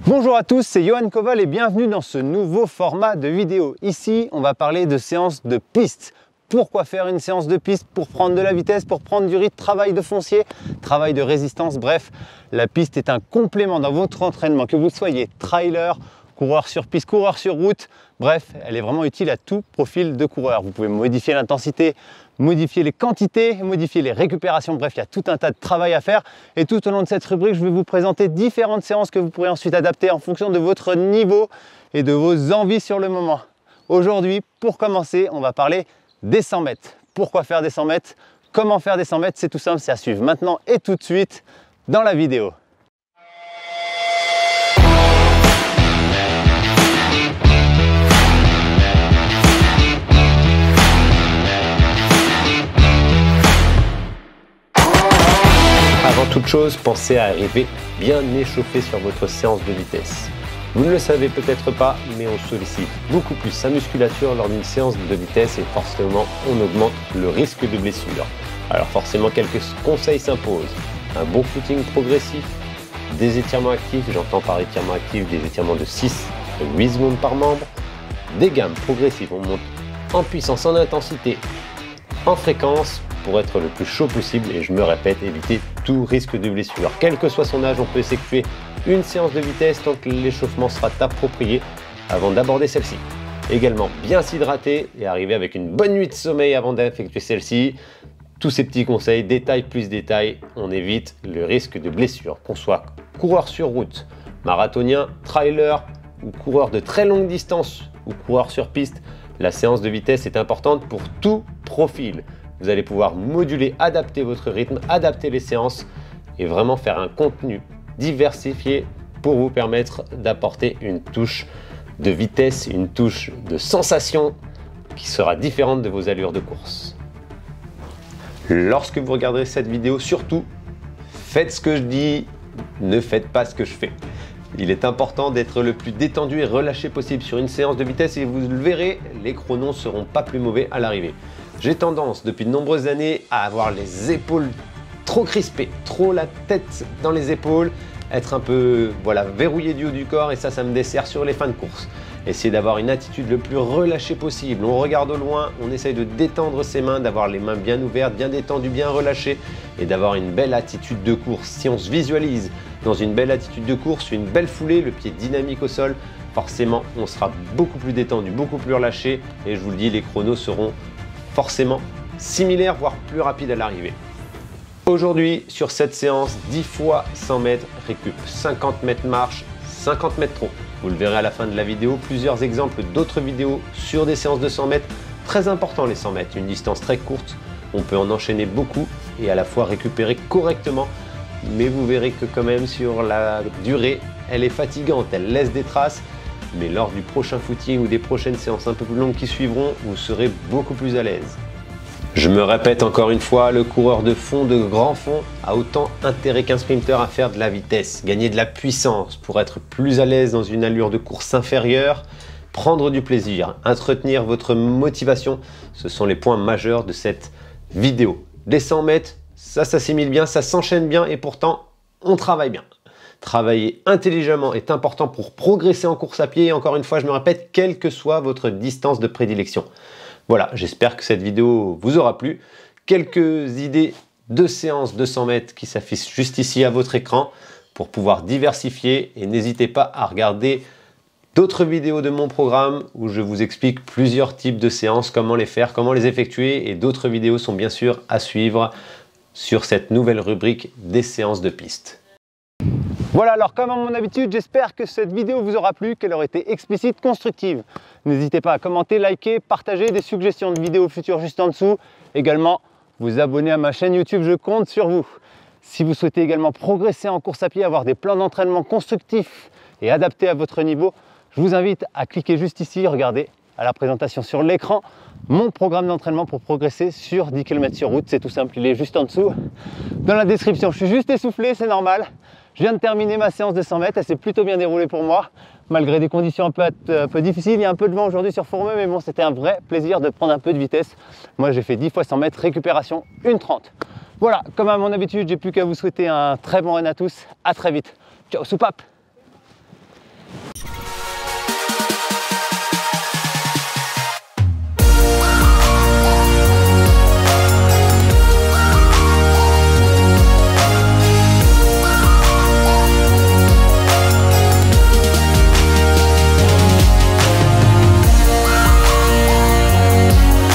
Bonjour à tous, c'est Johan Koval et bienvenue dans ce nouveau format de vidéo. Ici, on va parler de séance de piste. Pourquoi faire une séance de piste? Pour prendre de la vitesse, pour prendre du rythme, travail de foncier, travail de résistance, bref, la piste est un complément dans votre entraînement, que vous soyez trailer, coureur sur piste, coureur sur route, bref, elle est vraiment utile à tout profil de coureur. Vous pouvez modifier l'intensité, modifier les quantités, modifier les récupérations, bref, il y a tout un tas de travail à faire. Et tout au long de cette rubrique, je vais vous présenter différentes séances que vous pourrez ensuite adapter en fonction de votre niveau et de vos envies sur le moment. Aujourd'hui, pour commencer, on va parler des 100 mètres. Pourquoi faire des 100 mètres? Comment faire des 100 mètres? C'est tout simple, c'est à suivre maintenant et tout de suite dans la vidéo. Avant toute chose, pensez à arriver bien échauffé sur votre séance de vitesse. Vous ne le savez peut-être pas, mais on sollicite beaucoup plus sa musculature lors d'une séance de vitesse et forcément on augmente le risque de blessure. Alors forcément quelques conseils s'imposent. Un bon footing progressif, des étirements actifs, j'entends par étirements actifs des étirements de 6 à 8 secondes par membre, des gammes progressives, on monte en puissance, en intensité, en fréquence, pour être le plus chaud possible et je me répète, éviter tout risque de blessure. Quel que soit son âge, on peut s'effectuer une séance de vitesse tant que l'échauffement sera approprié avant d'aborder celle-ci. Également, bien s'hydrater et arriver avec une bonne nuit de sommeil avant d'effectuer celle-ci. Tous ces petits conseils, détail plus détail, on évite le risque de blessure. Qu'on soit coureur sur route, marathonien, trailer ou coureur de très longue distance ou coureur sur piste, la séance de vitesse est importante pour tout profil. Vous allez pouvoir moduler, adapter votre rythme, adapter les séances et vraiment faire un contenu diversifié pour vous permettre d'apporter une touche de vitesse, une touche de sensation qui sera différente de vos allures de course. Lorsque vous regarderez cette vidéo, surtout, faites ce que je dis, ne faites pas ce que je fais. Il est important d'être le plus détendu et relâché possible sur une séance de vitesse et vous le verrez, les chronos ne seront pas plus mauvais à l'arrivée. J'ai tendance depuis de nombreuses années à avoir les épaules trop crispées, trop la tête dans les épaules, être un peu verrouillé du haut du corps et ça me dessert sur les fins de course. Essayez d'avoir une attitude le plus relâchée possible. On regarde au loin, on essaye de détendre ses mains, d'avoir les mains bien ouvertes, bien détendues, bien relâchées et d'avoir une belle attitude de course. Si on se visualise dans une belle attitude de course, une belle foulée, le pied dynamique au sol, forcément on sera beaucoup plus détendu, beaucoup plus relâché et je vous le dis, les chronos seront forcément similaires, voire plus rapides à l'arrivée. Aujourd'hui, sur cette séance, 10 fois 100 mètres, récup 50 mètres marche, 50 mètres trot. Vous le verrez à la fin de la vidéo, plusieurs exemples d'autres vidéos sur des séances de 100 mètres. Très important les 100 mètres, une distance très courte, on peut en enchaîner beaucoup et à la fois récupérer correctement. Mais vous verrez que quand même sur la durée, elle est fatigante, elle laisse des traces. Mais lors du prochain footing ou des prochaines séances un peu plus longues qui suivront, vous serez beaucoup plus à l'aise. Je me répète encore une fois, le coureur de fond, de grand fond, a autant intérêt qu'un sprinter à faire de la vitesse, gagner de la puissance pour être plus à l'aise dans une allure de course inférieure, prendre du plaisir, entretenir votre motivation. Ce sont les points majeurs de cette vidéo. Les 100 mètres, ça s'assimile bien, ça s'enchaîne bien et pourtant, on travaille bien. Travailler intelligemment est important pour progresser en course à pied et encore une fois, je me répète, quelle que soit votre distance de prédilection. Voilà, j'espère que cette vidéo vous aura plu. Quelques idées de séances de 100 mètres qui s'affichent juste ici à votre écran pour pouvoir diversifier et n'hésitez pas à regarder d'autres vidéos de mon programme où je vous explique plusieurs types de séances, comment les faire, comment les effectuer et d'autres vidéos sont bien sûr à suivre sur cette nouvelle rubrique des séances de piste. Voilà, alors comme à mon habitude, j'espère que cette vidéo vous aura plu, qu'elle aura été explicite, constructive. N'hésitez pas à commenter, liker, partager des suggestions de vidéos futures juste en dessous. Également, vous abonner à ma chaîne YouTube, je compte sur vous. Si vous souhaitez également progresser en course à pied, avoir des plans d'entraînement constructifs et adaptés à votre niveau, je vous invite à cliquer juste ici, regardez à la présentation sur l'écran, mon programme d'entraînement pour progresser sur 10 km sur route. C'est tout simple, il est juste en dessous. Dans la description, je suis juste essoufflé, c'est normal. Je viens de terminer ma séance de 100 mètres, elle s'est plutôt bien déroulée pour moi, malgré des conditions un peu difficiles. Il y a un peu de vent aujourd'hui sur Fourmeux, mais bon, c'était un vrai plaisir de prendre un peu de vitesse. Moi, j'ai fait 10 fois 100 mètres, récupération 1,30. Voilà, comme à mon habitude, j'ai plus qu'à vous souhaiter un très bon run à tous. À très vite. Ciao, soupape!